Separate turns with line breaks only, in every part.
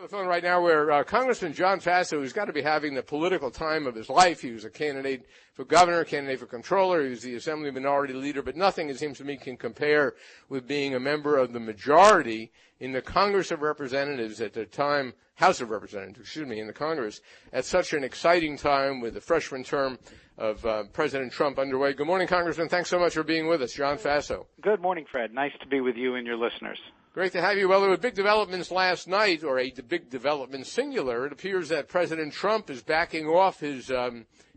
On the phone right now where Congressman John Faso, who's got to be having the political time of his life. He was a candidate for governor, candidate for controller. He was the Assembly Minority Leader, but nothing, it seems to me, can compare with being a member of the majority in the Congress of Representatives at the time, House of Representatives, in the Congress, at such an exciting time with the freshman term of President Trump underway. Good morning, Congressman. Thanks so much for being with us. John Faso.
Good morning, Fred. Nice to be with you and your listeners.
Great to have you. Well, there were big developments last night, or a big development singular. It appears that President Trump is backing off his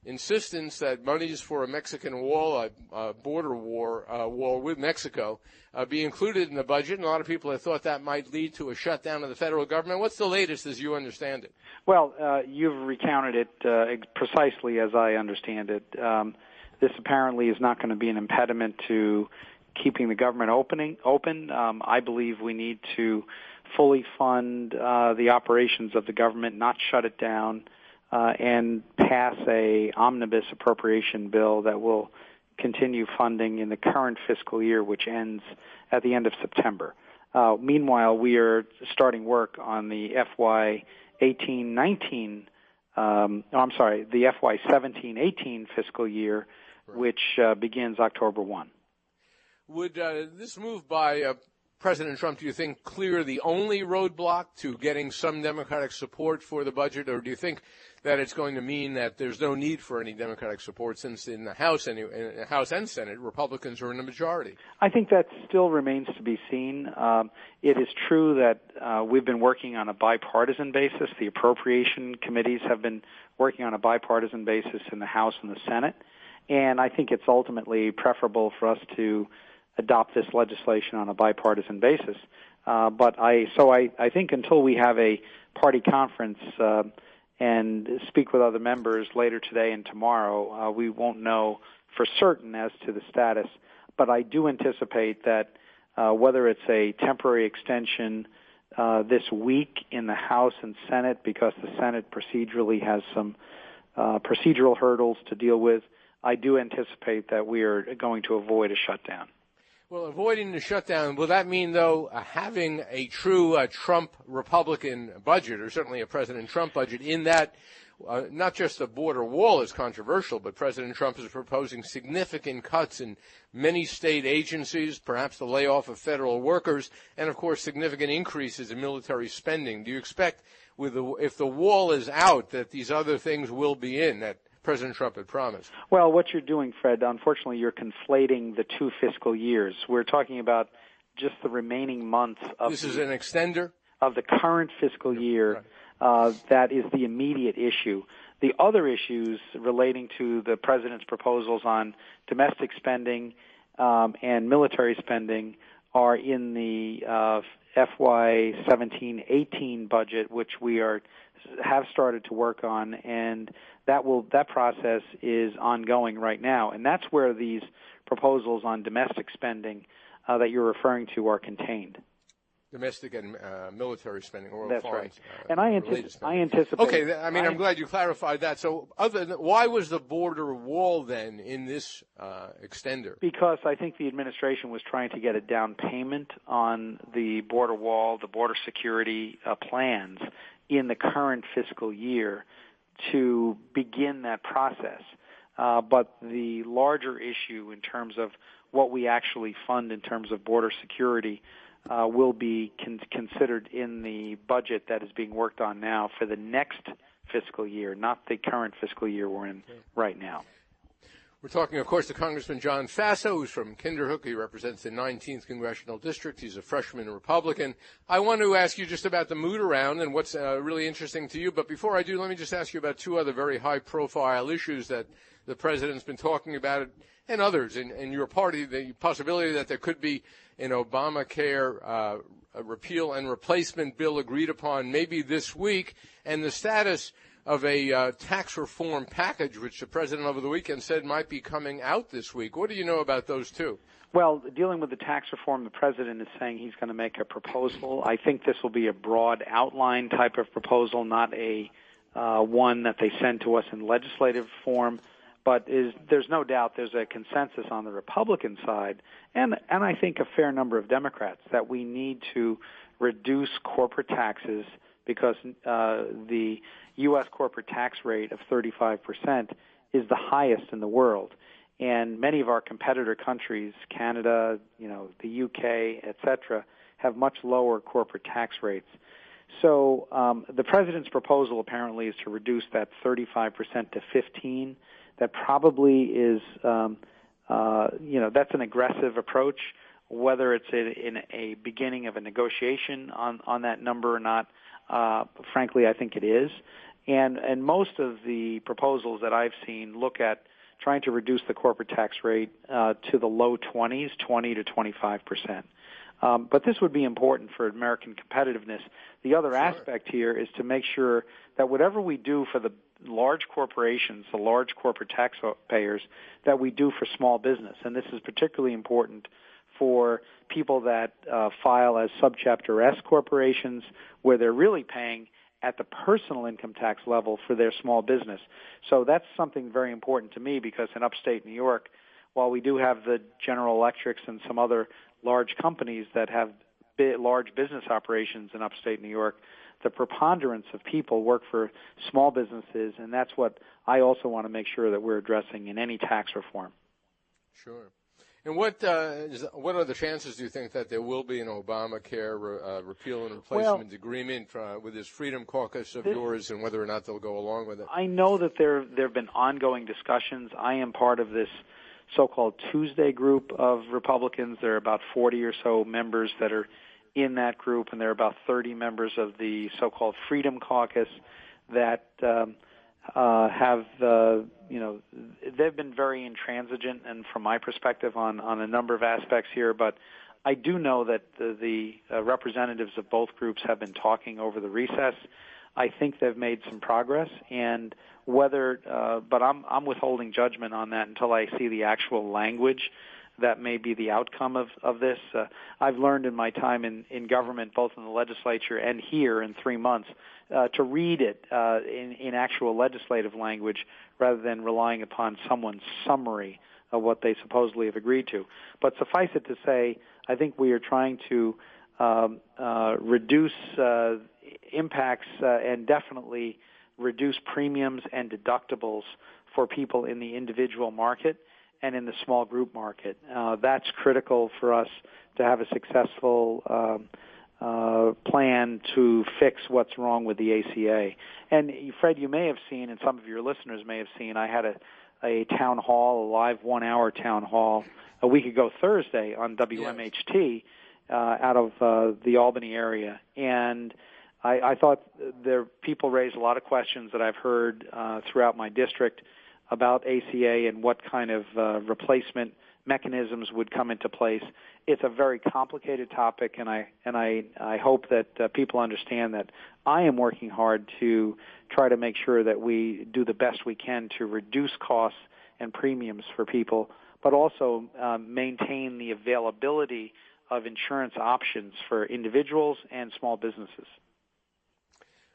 insistence that monies for a Mexican wall, a border wall with Mexico, be included in the budget. And a lot of people have thought that might lead to a shutdown of the federal government. What's the latest as you understand it?
Well, you've recounted it precisely as I understand it. This apparently is not going to be an impediment to keeping the government open. I believe we need to fully fund the operations of the government, not shut it down, and pass a omnibus appropriation bill that will continue funding in the current fiscal year, which ends at the end of September. Meanwhile, we are starting work on the FY 18-19, the FY 17-18 fiscal year, right, which begins October 1.
Would this move by President Trump, do you think, clear the only roadblock to getting some Democratic support for the budget, or do you think that it's going to mean that there's no need for any Democratic support since in the House and Senate, Republicans are in the majority?
I think that still remains to be seen. It is true that we've been working on a bipartisan basis. The appropriation committees have been working on a bipartisan basis in the House and the Senate, and I think it's ultimately preferable for us to adopt this legislation on a bipartisan basis. But I think until we have a party conference and speak with other members later today and tomorrow, we won't know for certain as to the status. But I do anticipate that whether it's a temporary extension this week in the House and Senate, because the Senate procedurally has some procedural hurdles to deal with, I do anticipate that we are going to avoid a shutdown.
Well, avoiding the shutdown, will that mean, though, having a true Trump Republican budget, or certainly a President Trump budget, in that not just the border wall is controversial, but President Trump is proposing significant cuts in many state agencies, perhaps the layoff of federal workers, and, of course, significant increases in military spending. Do you expect, if the wall is out, that these other things will be in, that President Trump had promised?
Well, what you're doing, Fred, unfortunately, you're conflating the two fiscal years. We're talking about just the remaining months of
this is an extender
of the current fiscal year. Right. That is the immediate issue. The other issues relating to the president's proposals on domestic spending and military spending are in the FY 17-18 budget, which we have started to work on, and that process is ongoing right now, and that's where these proposals on domestic spending that you're referring to are contained.
Domestic and military spending, or
that's
foreign,
right. And I anticipate.
Okay, I'm glad you clarified that. So, why was the border wall then in this extender?
Because I think the administration was trying to get a down payment on the border wall, the border security plans in the current fiscal year to begin that process. But the larger issue in terms of what we actually fund in terms of border security will be considered in the budget that is being worked on now for the next fiscal year, not the current fiscal year we're in right now.
We're talking, of course, to Congressman John Faso, who's from Kinderhook. He represents the 19th Congressional District. He's a freshman Republican. I want to ask you just about the mood around and what's really interesting to you. But before I do, let me just ask you about two other very high-profile issues that the president's been talking about, and others in your party, the possibility that there could be an Obamacare a repeal and replacement bill agreed upon maybe this week, and the status of a tax reform package, which the president over the weekend said might be coming out this week. What do you know about those two?
Well, dealing with the tax reform, the president is saying he's going to make a proposal. I think this will be a broad outline type of proposal, not a one that they send to us in legislative form. But there's no doubt there's a consensus on the Republican side, and I think a fair number of Democrats, that we need to reduce corporate taxes because the U.S. corporate tax rate of 35% is the highest in the world. And many of our competitor countries, Canada, the UK, et cetera, have much lower corporate tax rates. So the president's proposal apparently is to reduce that 35% to 15%. That probably is, that's an aggressive approach. Whether it's in a beginning of a negotiation on that number or not, frankly, I think it is. And most of the proposals that I've seen look at trying to reduce the corporate tax rate to the low 20s, 20 to 25%. But this would be important for American competitiveness. The other aspect here is to make sure that whatever we do for the large corporations, the large corporate taxpayers, that we do for small business. And this is particularly important for people that file as Subchapter S corporations, where they're really paying at the personal income tax level for their small business. So that's something very important to me, because in upstate New York, while we do have the General Electrics and some other large companies that have large business operations in upstate New York, the preponderance of people work for small businesses, and that's what I also want to make sure that we're addressing in any tax reform.
Sure. And what are the chances, do you think, that there will be an Obamacare repeal and replacement agreement with this Freedom Caucus of yours, and whether or not they'll go along with it?
I know that there have been ongoing discussions. I am part of this so-called Tuesday group of Republicans. There are about 40 or so members that are in that group, and there are about 30 members of the so-called Freedom Caucus that they've been very intransigent, and from my perspective on a number of aspects here. But I do know that the representatives of both groups have been talking over the recess. I think they've made some progress, and but I'm withholding judgment on that until I see the actual language that may be the outcome of this. I've learned in my time in government, both in the legislature and here in 3 months, to read it in actual legislative language rather than relying upon someone's summary of what they supposedly have agreed to. But suffice it to say, I think we are trying to reduce impacts and definitely reduce premiums and deductibles for people in the individual market and in the small group market. That's critical for us to have a successful plan to fix what's wrong with the ACA. And Fred, you may have seen, and some of your listeners may have seen, I had a town hall, a live 1-hour town hall a week ago Thursday on WMHT out of the Albany area. And I thought people raised a lot of questions that I've heard throughout my district about ACA and what kind of replacement mechanisms would come into place. It's a very complicated topic, and I hope that people understand that I am working hard to try to make sure that we do the best we can to reduce costs and premiums for people, but also maintain the availability of insurance options for individuals and small businesses.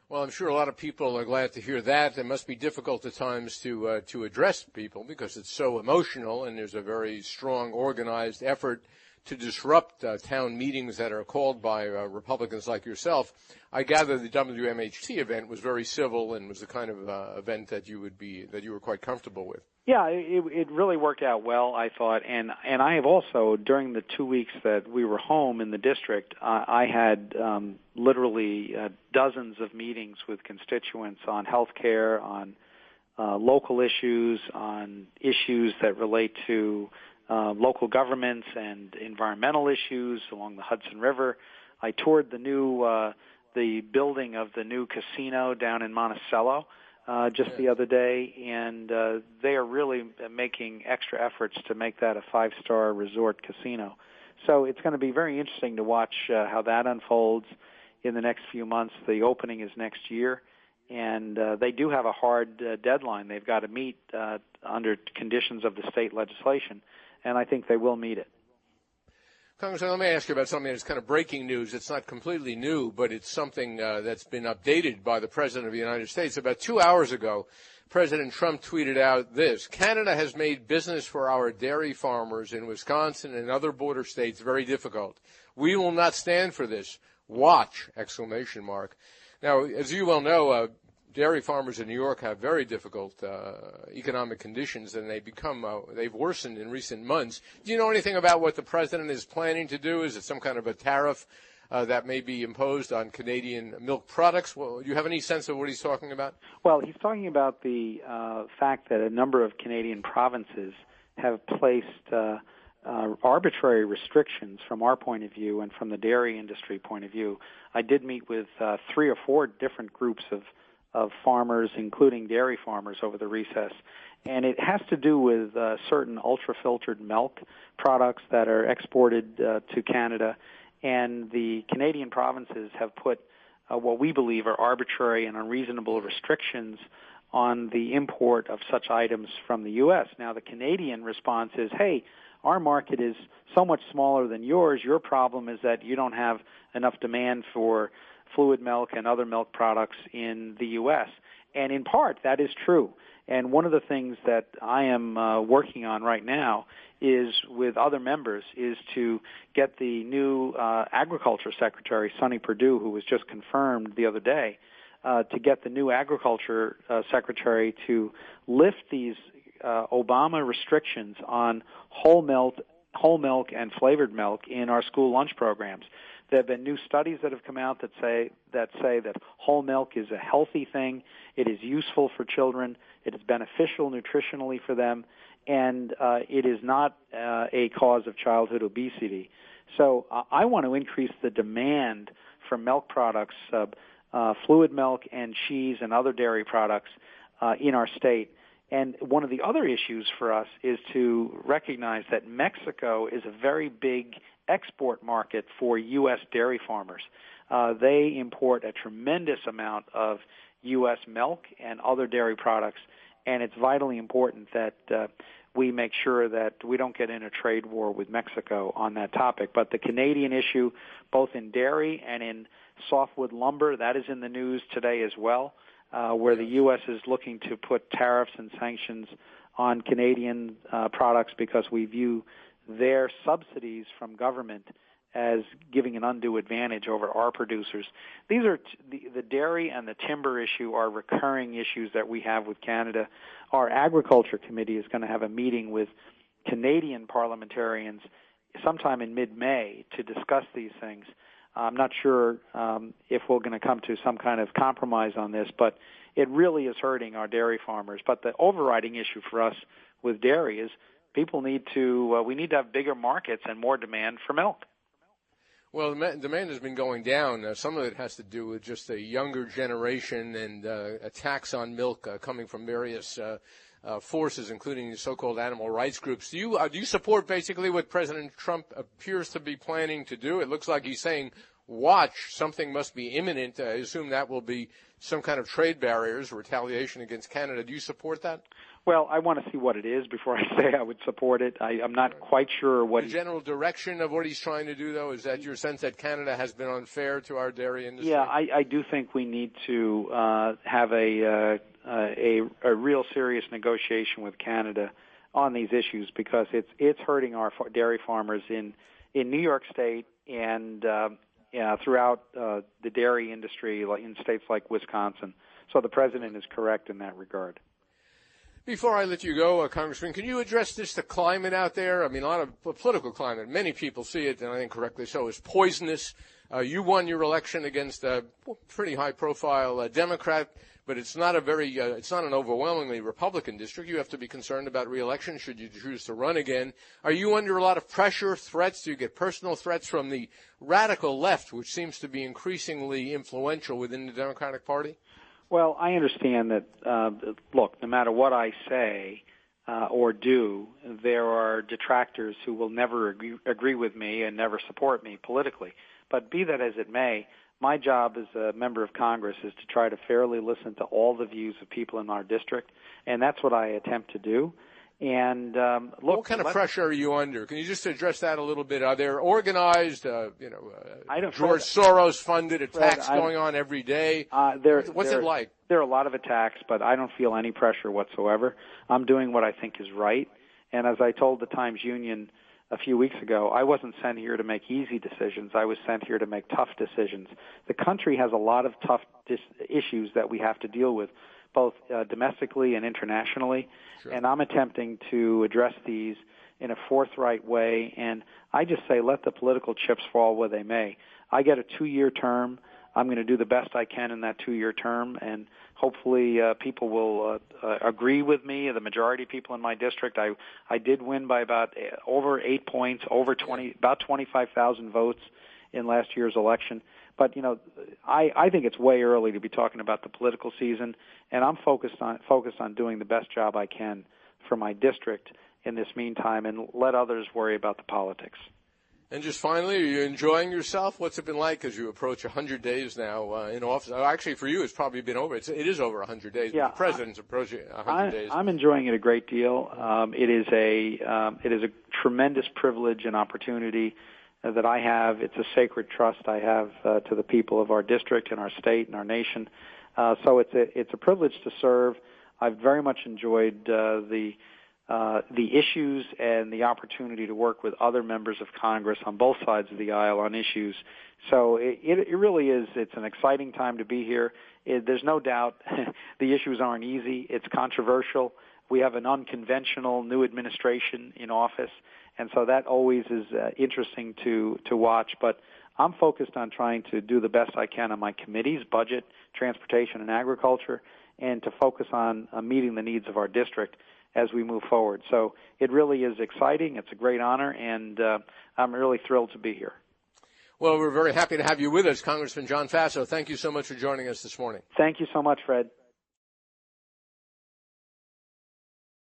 Well, I'm sure a lot of people are glad to hear that. It must be difficult at times to address people because it's so emotional, and there's a very strong, organized effort to disrupt town meetings that are called by Republicans like yourself. I gather the WMHT event was very civil and was the kind of event that you were quite comfortable with.
Yeah, it really worked out well, I thought, and I have also, during the 2 weeks that we were home in the district, I had literally dozens of meetings with constituents on health care, on local issues, on issues that relate to local governments and environmental issues along the Hudson River. I toured the building of the new casino down in Monticello just the other day, and they are really making extra efforts to make that a 5-star resort casino. So it's going to be very interesting to watch how that unfolds in the next few months. The opening is next year, and they do have a hard deadline. They've got to meet under conditions of the state legislation, and I think they will meet it.
Congressman, let me ask you about something that's kind of breaking news. It's not completely new, but it's something that's been updated by the President of the United States. About 2 hours ago, President Trump tweeted out this: Canada has made business for our dairy farmers in Wisconsin and other border states very difficult. We will not stand for this. Watch! ! Now, as you well know, dairy farmers in New York have very difficult economic conditions, and they've worsened in recent months. Do you know anything about what the president is planning to do? Is it some kind of a tariff that may be imposed on Canadian milk products? Well, do you have any sense of what he's talking about?
Well, he's talking about the fact that a number of Canadian provinces have placed arbitrary restrictions from our point of view and from the dairy industry point of view. I did meet with 3 or 4 different groups of farmers, including dairy farmers, over the recess. And it has to do with certain ultra-filtered milk products that are exported to Canada. And the Canadian provinces have put what we believe are arbitrary and unreasonable restrictions on the import of such items from the U.S. Now, the Canadian response is, hey, our market is so much smaller than yours. Your problem is that you don't have enough demand for fluid milk and other milk products in the U.S. And in part, that is true. And one of the things that I am working on right now is, with other members, is to get the new Agriculture Secretary, Sonny Perdue, who was just confirmed the other day, to get the new Agriculture Secretary to lift these Obama restrictions on whole milk and flavored milk in our school lunch programs. There have been new studies that have come out that say that whole milk is a healthy thing. It is useful for children. It is beneficial nutritionally for them, and it is not a cause of childhood obesity. So I want to increase the demand for milk products, fluid milk and cheese and other dairy products in our state. And one of the other issues for us is to recognize that Mexico is a very big export market for U.S. dairy farmers. They import a tremendous amount of U.S. milk and other dairy products, and it's vitally important that we make sure that we don't get in a trade war with Mexico on that topic. But the Canadian issue, both in dairy and in softwood lumber, that is in the news today as well, where the U.S. is looking to put tariffs and sanctions on Canadian products because we view their subsidies from government as giving an undue advantage over our producers. These are the dairy and the timber issue are recurring issues that we have with Canada. Our Agriculture Committee is going to have a meeting with Canadian parliamentarians sometime in mid-May to discuss these things. I'm not sure if we're going to come to some kind of compromise on this, but it really is hurting our dairy farmers. But the overriding issue for us with dairy is we need to have bigger markets and more demand for milk.
Well, demand has been going down. Some of it has to do with just a younger generation and a tax on milk coming from various forces, including the so-called animal rights groups. Do you support basically what President Trump appears to be planning to do? It looks like he's saying, watch, something must be imminent. I assume that will be some kind of trade barriers, retaliation against Canada. Do you support that?
Well, I want to see what it is before I say I would support it. I'm not quite sure what...
The general direction of what he's trying to do, though, is that your sense that Canada has been unfair to our dairy industry?
Yeah, I do think we need to have a real serious negotiation with Canada on these issues because it's hurting our dairy farmers in New York State and throughout the dairy industry in states like Wisconsin. So the president is correct in that regard.
Before I let you go, Congressman, can you address the climate out there? I mean, a lot of political climate, many people see it, and I think correctly so, is poisonous. You won your election against a pretty high-profile Democrat, but it's not it's not an overwhelmingly Republican district. You have to be concerned about re-election should you choose to run again. Are you under a lot of pressure, threats? Do you get personal threats from the radical left, which seems to be increasingly influential within the Democratic Party?
Well, I understand that, look, no matter what I say or do, there are detractors who will never agree with me and never support me politically. But be that as it may, my job as a member of Congress is to try to fairly listen to all the views of people in our district, and that's what I attempt to do. And look,
what kind of pressure are you under? Can you just address that a little bit? Are there organized, George Soros funded attacks going on every day? What's it like?
There are a lot of attacks, but I don't feel any pressure whatsoever. I'm doing what I think is right. And as I told the Times-Union a few weeks ago, I wasn't sent here to make easy decisions. I was sent here to make tough decisions. The country has a lot of tough issues that we have to deal with, both domestically and internationally,
Sure.
and I'm attempting to address these in a forthright way, and I just say let the political chips fall where they may. I get a 2-year term. I'm going to do the best I can in that 2-year term, and hopefully people will agree with me, the majority of people in my district. I did win by about over 8 points, about 25,000 votes in last year's election. But, I think it's way early to be talking about the political season, and I'm focused on doing the best job I can for my district in this meantime and let others worry about the politics.
And just finally, are you enjoying yourself? What's it been like as you approach 100 days now in office? Actually, for you, it's probably been over. It is over 100 days.
Yeah,
the president's approaching 100 days.
I'm enjoying it a great deal. It is a tremendous privilege and opportunity that I have. It's a sacred trust I have to the people of our district and our state and our nation. So it's a privilege to serve. I've very much enjoyed the issues and the opportunity to work with other members of Congress on both sides of the aisle on issues. So it really is. It's an exciting time to be here. There's no doubt the issues aren't easy. It's controversial. We have an unconventional new administration in office, and so that always is interesting to watch. But I'm focused on trying to do the best I can on my committees, budget, transportation, and agriculture, and to focus on meeting the needs of our district as we move forward. So it really is exciting. It's a great honor, and I'm really thrilled to be here.
Well, we're very happy to have you with us, Congressman John Faso. Thank you so much for joining us this morning.
Thank you so much, Fred.